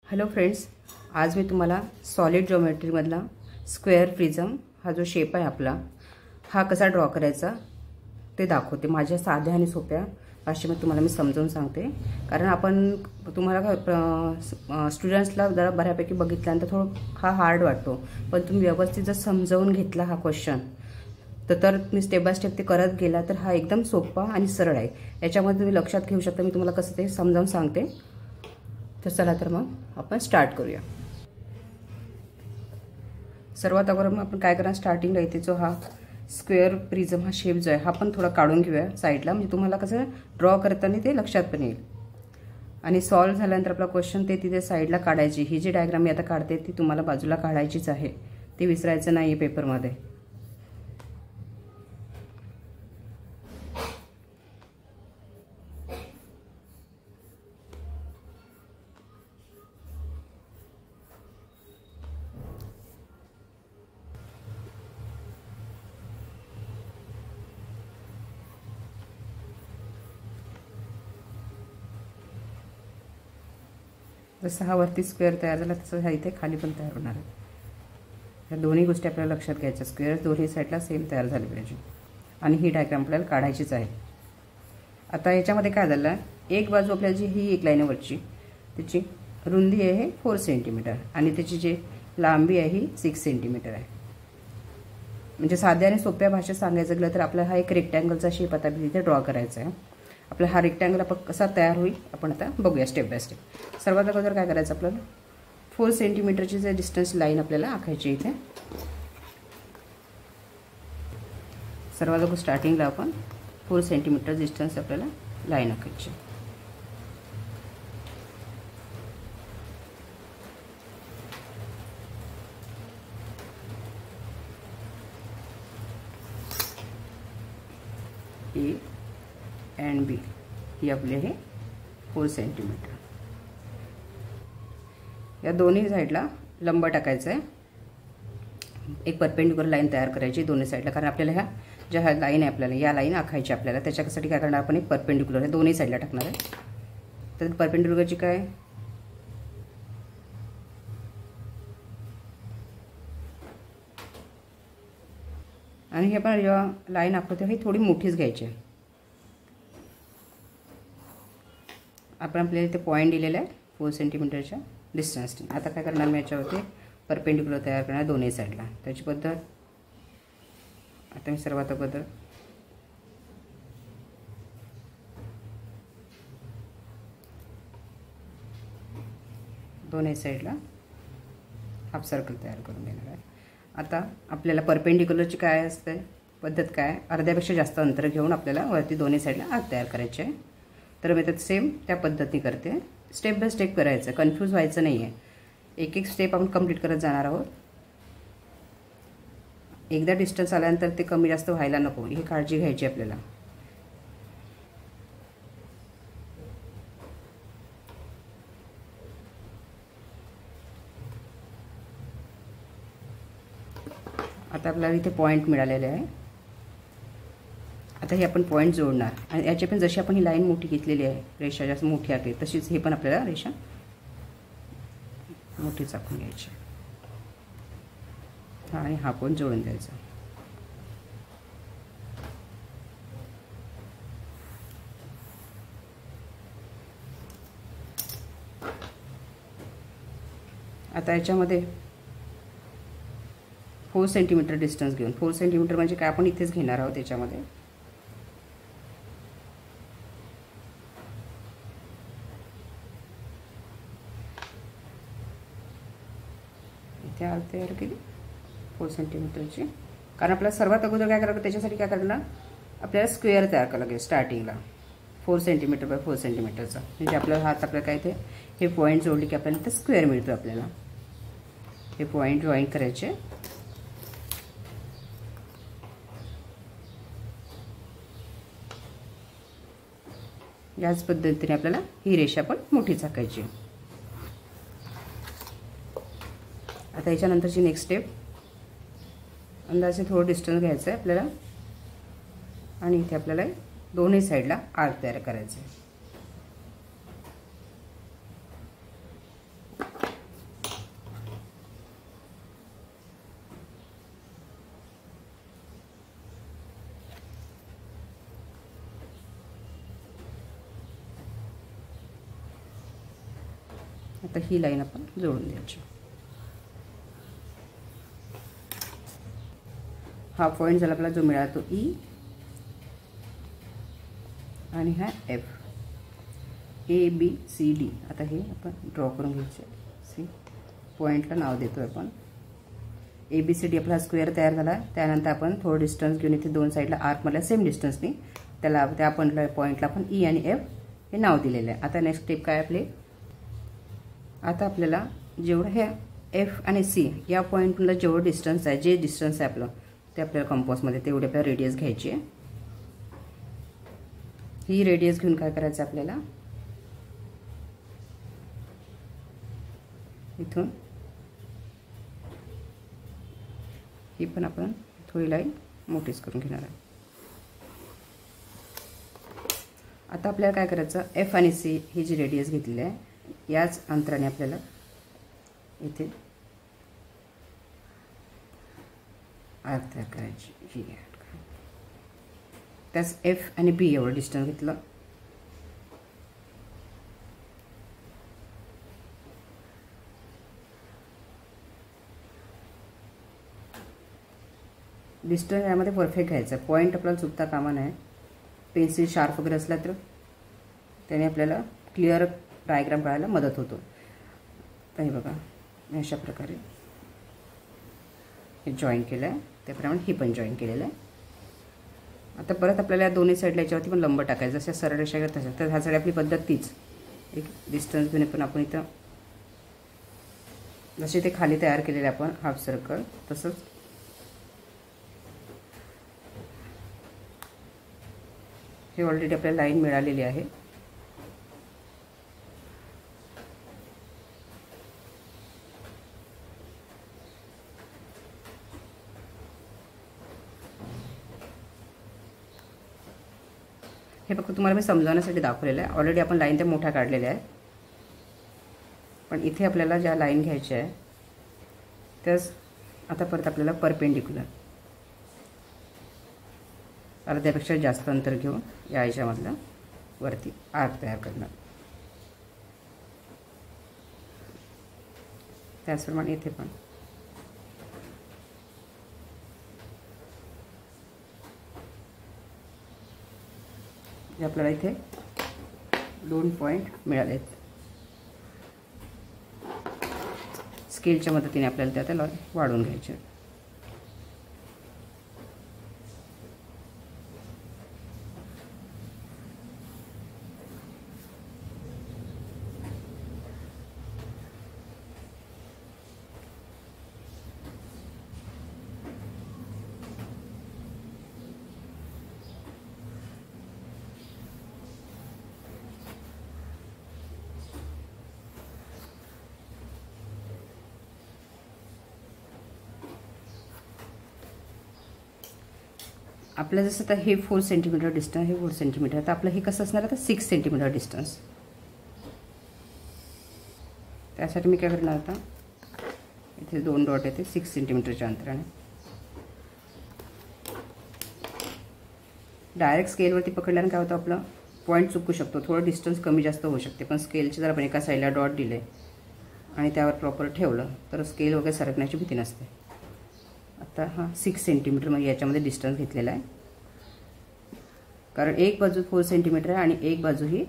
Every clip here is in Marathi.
हॅलो फ्रेंड्स, आज मी तुम्हाला सॉलिड जॉमेट्रीमधला स्क्वेअर प्रिझम हा जो शेप आहे आपला हा कसा ड्रॉ करायचा ते दाखवते। माझ्या साध्या आणि सोप्या भाषेमध्ये तुम्हाला मी समजावून सांगते, कारण आपण तुम्हाला स्टुडंट्सला जरा बऱ्यापैकी बघितल्यानंतर थोडं हा हार्ड वाटतो, पण तुम्ही व्यवस्थित जर समजावून घेतला हा क्वेश्चन तर तुम्ही स्टेप बाय स्टेप ते करत गेला तर हा एकदम सोपा आणि सरळ आहे। याच्यामध्ये तुम्ही लक्षात घेऊ शकता मी तुम्हाला कसं ते समजावून सांगते। तर चला तर मग आपण स्टार्ट करूया। सर्वात अगोदर मग आपण काय करणार, स्टार्टिंगला इथे जो हा स्क्वेअर प्रिझम हा शेप जो आहे हा पण थोडा काढून घेऊया साईडला, म्हणजे तुम्हाला कसं ड्रॉ करताना ते लक्षात पण येईल। आणि सॉल्व्ह झाल्यानंतर आपला क्वेश्चन ते तिथे साईडला काढायची। ही जी डायग्राम मी आता काढते ती तुम्हाला बाजूला काढायचीच आहे, ते विसरायचं नाही आहे पेपरमध्ये। जसं हा वरती स्क्वेअर तयार झाला तसं हा इथे खाली पण तयार होणार आहे। ह्या दोन्ही गोष्टी आपल्याला लक्षात घ्यायच्या, स्क्वेअर दोन्ही साईडला सेम तयार झाली पाहिजे आणि ही डायग्राम आपल्याला काढायचीच आहे। आता याच्यामध्ये काय झालं, एक बाजू आपल्याला जी ही एक लाईन वरची त्याची रुंदी आहे 4 सेंटीमीटर आणि त्याची जी लांबी आहे ही 6 सेंटीमीटर आहे। म्हणजे साध्या आणि सोप्या भाषेत सांगायचं गेलं तर आपल्याला हा एक रेक्टँगलचा शेप आता इथे ड्रॉ करायचा आहे। आपला हा रेक्टँगल आपण कसा तयार होईल आपण आता बघूया स्टेप बाय स्टेप। सर्वात अगोदर काय करायचं, आपल्याला 4 सेंटीमीटरची जे डिस्टन्स लाईन आपल्याला आखायची इथे। सर्वात अगोदर स्टार्टिंगला आपण 4 सेंटीमीटर डिस्टन्स आपल्याला लाईन आखायची। ए एंड बी ही आपले हे 4 सेंटीमीटर। या दोन्ही साईडला लंब टाकायचं आहे, एक परपेंडिक्युलर लाईन तयार करायची दोन्ही साईडला, कारण आपल्याला ह्या ज्या लाईन आहे आपल्याला या लाईन आखायची आपल्याला। त्याच्यासाठी काय करणार आपण, एक परपेंडिक्युलर हे दोन्ही साईडला टाकणार आहे। तर परपेंडिक्युलरची काय आणि हे आपण जेव्हा लाईन आखतो ही थोडी मोठीच घ्यायची आहे। आपण आपल्याला इथे पॉईंट दिलेला आहे 4 सेंटीमीटरच्या डिस्टन्सने। आता काय करणार मी याच्यावरती परपेंडिक्युलर तयार करणार दोन्ही साईडला। त्याची पद्धत आता मी सर्वात अगोदर दोन्ही साईडला हाफ सर्कल तयार करून देणार आहे। आता आपल्याला परपेंडिक्युलरची काय असते पद्धत, काय अर्ध्यापेक्षा जास्त अंतर घेऊन आपल्याला वरती दोन्ही साईडला आग तयार करायचे आहे। तर मी त्यात सेम त्या पद्धतीने करते, स्टेप बाय स्टेप करायचं, कन्फ्यूज व्हायचं नाही आहे। एक एक स्टेप आपण कंप्लीट करत जाणार आहोत। एकदा डिस्टन्स आल्यानंतर ते कमी जास्त व्हायला नको ही काळजी घ्यायची आपल्याला। आता आपल्याला इथे पॉईंट मिळालेले आहे। आता हे आपण पॉईंट जोडणार आणि याची पण जशी आपण ही लाईन मोठी घेतलेली आहे, रेषा जास्त मोठी आखली तशीच हे पण आपल्याला रेषा मोठीच आखून घ्यायची आणि हा पण जोडून द्यायचा। आता याच्यामध्ये 4 सेंटीमीटर डिस्टन्स घेऊन, 4 सेंटीमीटर म्हणजे काय आपण इथेच घेणार आहोत। त्याच्यामध्ये इथे आग तयार केली 4 सेंटीमीटरची, कारण आपल्याला सर्वात अगोदर काय करावं त्याच्यासाठी काय करणार, आपल्याला स्क्वेअर तयार करावं लागेल स्टार्टिंगला 4 सेंटीमीटर बाय 4 सेंटीमीटरचा। म्हणजे आपल्याला हात आपल्याला काय ते हे पॉईंट जोडले की आपल्याला ते स्क्वेअर मिळतो। आपल्याला हे पॉईंट जॉईन करायचे। याच पद्धतीने आपल्याला ही रेषा पण मोठी आखायची। आता याच्यानंतरची नेक्स्ट स्टेप, अंदाजे थोडं डिस्टन्स घ्यायचं आहे आपल्याला आणि इथे आपल्याला दोन्ही साइडला आर्क तयार करायचे। आता ही लाईन आपण जोडून द्यायची. हा पॉईंट झाला आपला जो मिळाला तो ई आणि हा F. A B C D. आता हे आपण ड्रॉ करून घ्यायचे. सी पॉईंटला नाव देतो आपण. ए बी सी डी आपला स्क्वेअर तयार झाला. त्यानंतर आपण थोडं डिस्टन्स घेऊन इथे दोन साईडला आर्कमधल्या सेम डिस्टन्सनी त्याला त्या पॉईंटला आपण ई आणि एफ हे नाव दिलेलं आहे. आता नेक्स्ट स्टेप काय आपली. आता आपल्याला जेवढं हे एफ आणि सी या पॉईंटला जेवढं डिस्टन्स आहे, जे डिस्टन्स आहे आपलं ते आपल्याला कंपासमध्ये तेवढे आपल्याला रेडियस घ्यायची आहे. ही रेडियस घेऊन काय करायचं आपल्याला, इथून ही पण आपण थोडी लाईन मोठीच करून घेणार आहे. आता आपल्याला काय करायचं, एफ आणि सी ही जी रेडियस घेतलेली आहे याच अंतराने आपल्याला इथे आर्क तयार करायची. ही त्याच एफ आणि बी एवढं डिस्टन्स घेतलं. डिस्टन्स यामध्ये परफेक्ट घ्यायचं. पॉईंट आपल्याला चुकता कामा नाही. पेन्सिल शार्प वगैरे असला तर त्याने आपल्याला क्लिअर डायग्राम काढायला मदत होतो. तर हे बघा अशा प्रकारे हे जॉईन केलं आहे. त्याप्रमाणे ही पण जॉईन केलेलं आहे. आता परत आपल्याला या दोन्ही साईडला याच्यावरती पण लंब टाकायचं. जसं सरळ रेषा करत असेल तर ह्यासाठी आपली पद्धत तीच. एक डिस्टन्स घेऊन पण आपण इथं जसे ते खाली तयार केलेले आपण हाफ सर्कल तसंच हे ऑलरेडी आपल्याला लाईन मिळालेली आहे. हे फक्त तुम्हाला मी समजावण्यासाठी दाखवलेलं आहे. ऑलरेडी आपण लाईन त्या मोठ्या काढलेल्या आहे. पण इथे आपल्याला ज्या लाईन घ्यायच्या आहे त्याच आता परत आपल्याला परपेंडिक्युलर अर्ध्यापेक्षा जास्त अंतर घेऊन या याच्यामधला वरती आर्क तयार करणार. त्याचप्रमाणे इथे पण आपल्याला इथे 2 पॉईंट मिळालेत. स्केलच्या मदतीने आपल्याला त्याला वाढवून घ्यायचे. आपलं जसं तर हे 4 सेंटीमीटर डिस्टन्स, हे 4 सेंटीमीटर. तर आपलं हे कसं असणार आता 6 सेंटीमीटर डिस्टन्स. त्यासाठी मी काय करणार आता इथे 2 डॉट येते 6 सेंटीमीटरच्या अंतराने. डायरेक्ट स्केलवरती पकडल्यानं काय होतं आपलं पॉईंट चुकू शकतो. थोडं डिस्टन्स कमी जास्त होऊ शकते. पण स्केलचे जर आपण एका साईडला डॉट दिले आणि त्यावर प्रॉपर ठेवलं तर स्केल वगैरे सरकण्याची भीती नसते. आता हा 6 सेंटीमीटर म्हणजे याच्यामध्ये डिस्टन्स घेतलेला आहे. कारण एक बाजू 4 सेंटीमीटर आहे आणि एक बाजू ही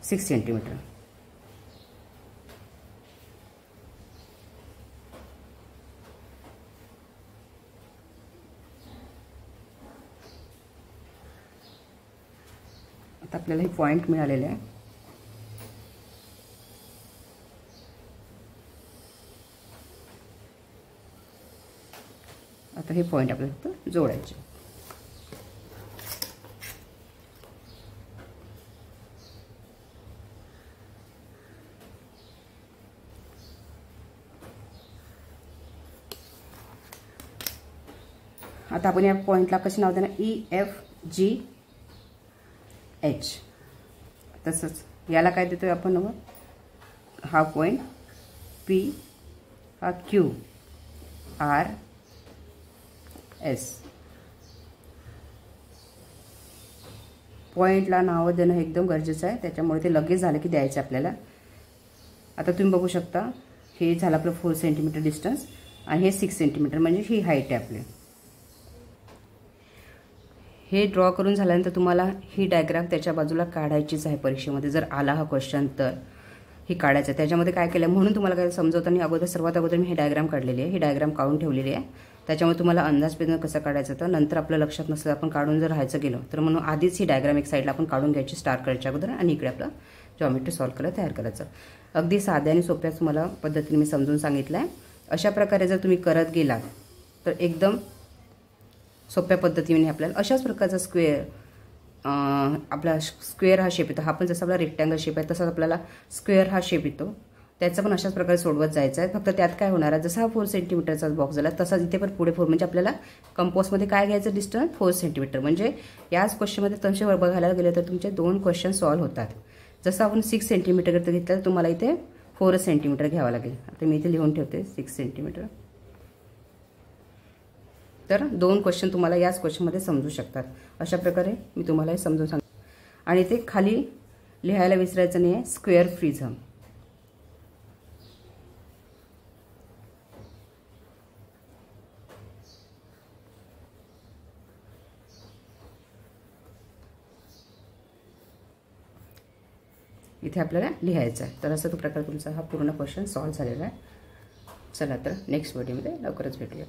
6 सेंटीमीटर. आता आपल्याला हे पॉईंट मिळालेले आहे. आता हे पॉईंट आपल्याला फक्त जोडायचे. आता आपण या पॉईंटला कसे नाव देणार, EFGH. तसंच याला काय देतोय आपण, हा पॉईंट P, हा Q, R, S. पॉईंटला नाव देणं एकदम गरजेचं आहे. त्याच्यामुळे ते लगेच झालं की द्यायचं आपल्याला. आता तुम्ही बघू शकता, हे झालं आपलं 4 सेंटीमीटर डिस्टन्स आणि हे 6 सेंटीमीटर म्हणजे ही हाईट आहे आपली. हे ड्रॉ करून झाल्यानंतर तुम्हाला ही डायग्राम त्याच्या बाजूला काढायचीच आहे. परीक्षेमध्ये जर आला हा क्वेश्चन तर ही काढायचं आहे. त्याच्यामध्ये काय केलं म्हणून तुम्हाला काय समजवताना सर्वात अगोदर मी ही डायग्राम काढलेली आहे. ही डायग्राम काढून ठेवलेली आहे. त्याच्यामुळे तुम्हाला अंदाजपेन कसं काढायचं तर नंतर आपल्या लक्षात नसलं आपण काढून जर राहायचं गेलो तर म्हणून आधीच ही डायग्राम एक साईडला आपण काढून घ्यायची स्टार करायच्या अगोदर आणि इकडे आपलं जॉमेट्री सॉल्व्ह करायला तयार करायचं. अगदी साध्या आणि सोप्या तुम्हाला पद्धतीने मी समजून सांगितलं आहे. अशा प्रकारे जर तुम्ही करत गेलात तर एकदम सोप्या पद्धतीने आपल्याला अशाच प्रकारचा स्क्वेअर आपला स्क्वेअर हा शेप येतो. हा पण जसा आपला रेक्टँगल शेप आहे तसाच आपल्याला स्क्वेअर हा शेप येतो. त्याचं पण अशाच प्रकारे सोडवत जायचं आहे. फक्त त्यात काय होणार आहे, जसा हा 4 सेंटीमीटरचा बॉक्स झाला तसाच इथे पण पुढे 4 म्हणजे आपल्याला कंपोजमध्ये काय घ्यायचं डिस्टन्स 4 सेंटीमीटर. म्हणजे याच क्वेश्चनमध्ये तुमचे बघायला गेले तर तुमचे 2 क्वेश्चन सॉल्व्ह होतात. जसं आपण 6 सेंटीमीटर घेतलं तुम्हाला इथे 4 सेंटीमीटर घ्यावं लागेल. आता मी इथे लिहून ठेवते 6 सेंटीमीटर. तर 2 क्वेश्चन तुम्हाला याच क्वेश्चनमध्ये समजू शकतात. अशा प्रकारे मी तुम्हाला हे समजून सांगते. आणि ते खाली लिहायला विसरायचं नाही आहे, स्क्वेअर प्रिझम. इथे आपल्याला लिहायचं आहे. तर असं तो प्रकार तुमचा हा पूर्ण क्वेश्चन सॉल्व्ह झालेला आहे. चला तर नेक्स्ट व्हिडिओमध्ये लवकरच भेटूया.